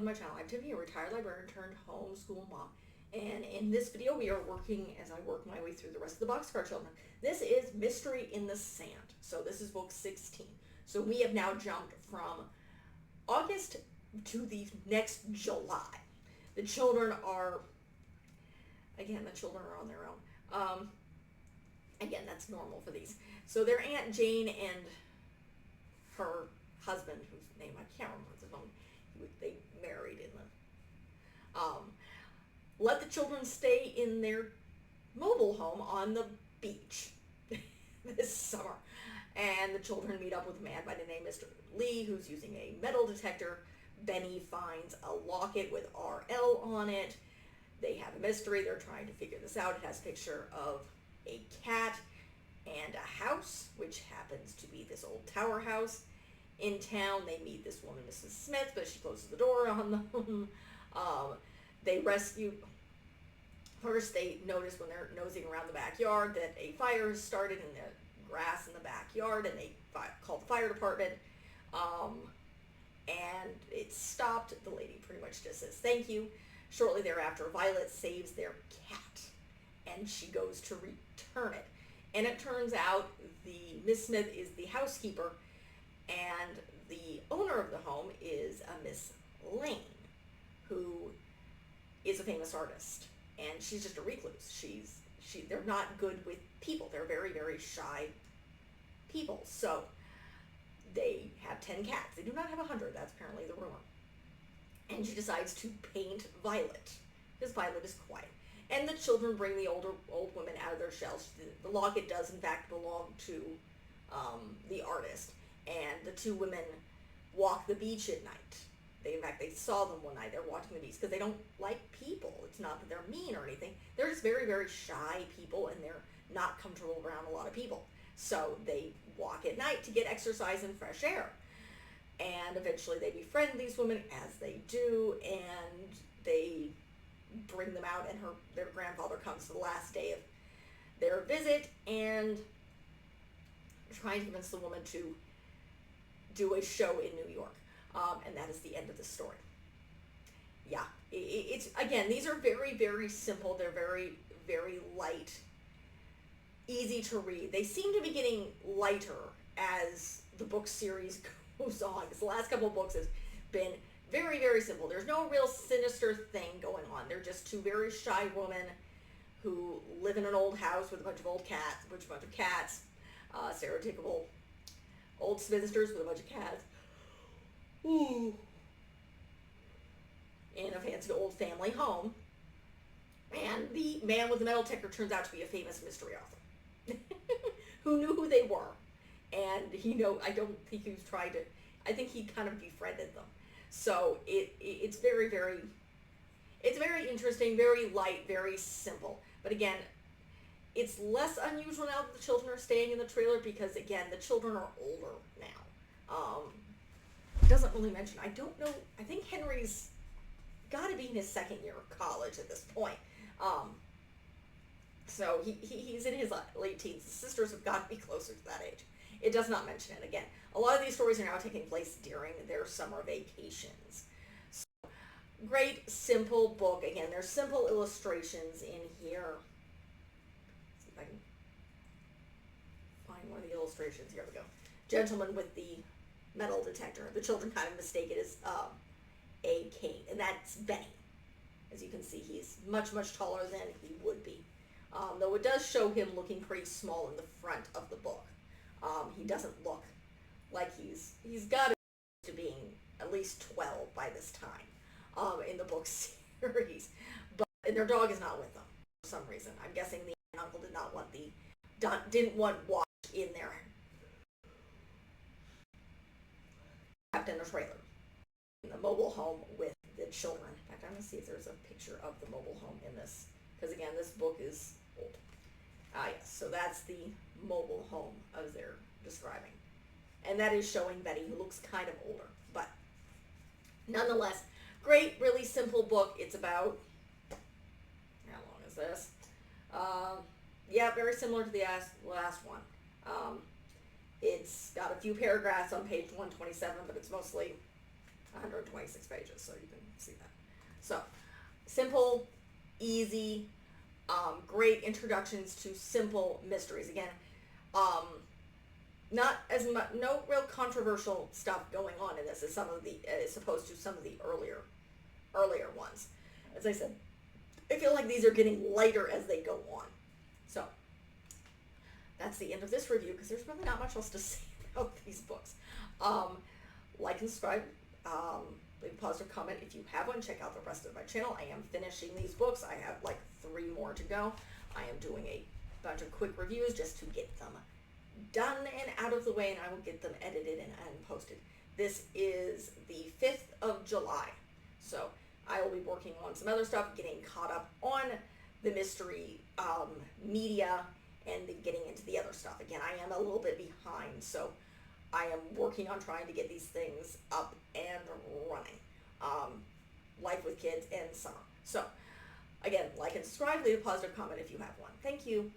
welcome to my channel. I'm Tiffany, a retired librarian turned homeschool mom. And in this video, we are working, as I work my way through the rest of the Boxcar Children. This is Mystery in the Sand. So this is book 16. So we have now jumped from August to the next July. The children are, again, the children are on their own. Again, that's normal for these. So their Aunt Jane and her husband, whose name I can't remember, they married in the, let the children stay in their mobile home on the beach this summer. And the children meet up with a man by the name of Mr. Lee, who's using a metal detector. Benny finds a locket with RL on it. They have a mystery. They're trying to figure this out. It has a picture of a cat and a house, which happens to be this old tower house in town. They meet this woman, Mrs. Smith, but she closes the door on them. They rescue. First, they notice when they're nosing around the backyard that a fire has started in the grass in the backyard, and they call the fire department. And it's stopped. The lady pretty much just says thank you. Shortly thereafter, Violet saves their cat, and she goes to return it. And it turns out the Miss Smith is the housekeeper, and the owner of the home is a Miss Lane, who is a famous artist, and she's just a recluse. They're not good with people. They're very, very shy people. So they have 10 cats. They do not have 100. That's apparently the rumor. And she decides to paint Violet, because Violet is quiet. And the children bring the old women out of their shells. The locket does, in fact, belong to the artist. And the two women walk the beach at night. In fact, they saw them one night. They're walking the beach because they don't like people. It's not that they're mean or anything. They're just very, very shy people, and they're not comfortable around a lot of people. So they walk at night to get exercise and fresh air. And eventually they befriend these women, as they do, and they bring them out, and their grandfather comes to the last day of their visit and trying to convince the woman to do a show in New York. And that is the end of the story. Yeah, it's again, these are very, very simple. They're very, very light, easy to read. They seem to be getting lighter as the book series goes on, because the last couple of books has been very, very simple. There's no real sinister thing going on. They're just two very shy women who live in an old house with a bunch of old cats, stereotypical old spinsters with a bunch of cats. Ooh. In a fancy old family home. And the man with the metal detector turns out to be a famous mystery author who knew who they were. And I don't think he was trying to, I think he kind of befriended them. So it's very, very, it's very interesting, very light, very simple. But again, it's less unusual now that the children are staying in the trailer, because again, the children are older now. Doesn't really mention, I don't know, I think Henry's got to be in his second year of college at this point. So he's in his late teens. The sisters have got to be closer to that age. It does not mention it. Again, a lot of these stories are now taking place during their summer vacations. So, great, simple book. Again, there's simple illustrations in here. Let's see if I can find one of the illustrations. Here we go. Gentleman with the metal detector. The children kind of mistake it as a cane, and that's Benny. As you can see, he's much, much taller than he would be. Though it does show him looking pretty small in the front of the book. He doesn't look like he's got to being at least 12 by this time in the book series. And their dog is not with them for some reason. I'm guessing the uncle didn't want Watch in there. Trapped in a trailer in the mobile home with the children. In fact, I'm going to see if there's a picture of the mobile home in this, because again, this book is old. Yes, so that's the mobile home as they're describing. And that is showing Betty, who looks kind of older. But nonetheless, great, really simple book. It's about, how long is this? Yeah, very similar to the last one. It's got a few paragraphs on page 127, but it's mostly 126 pages, so you can see that. So, simple, easy, great introductions to simple mysteries. Again, not as much, no real controversial stuff going on in this as as opposed to some of the earlier ones. As I said, I feel like these are getting lighter as they go on. So, that's the end of this review, because there's really not much else to say about these books. Like and subscribe, leave a positive comment if you have one. Check out the rest of my channel. I am finishing these books. I have like 3 more to go. I am doing a bunch of quick reviews just to get them done and out of the way, and I will get them edited and posted. This is the 5th of July, so I will be working on some other stuff, getting caught up on the mystery media, and then getting into the other stuff. Again, I am a little bit behind, so I am working on trying to get these things up and running. Life with kids and summer. So, again, like and subscribe, leave a positive comment if you have one. Thank you.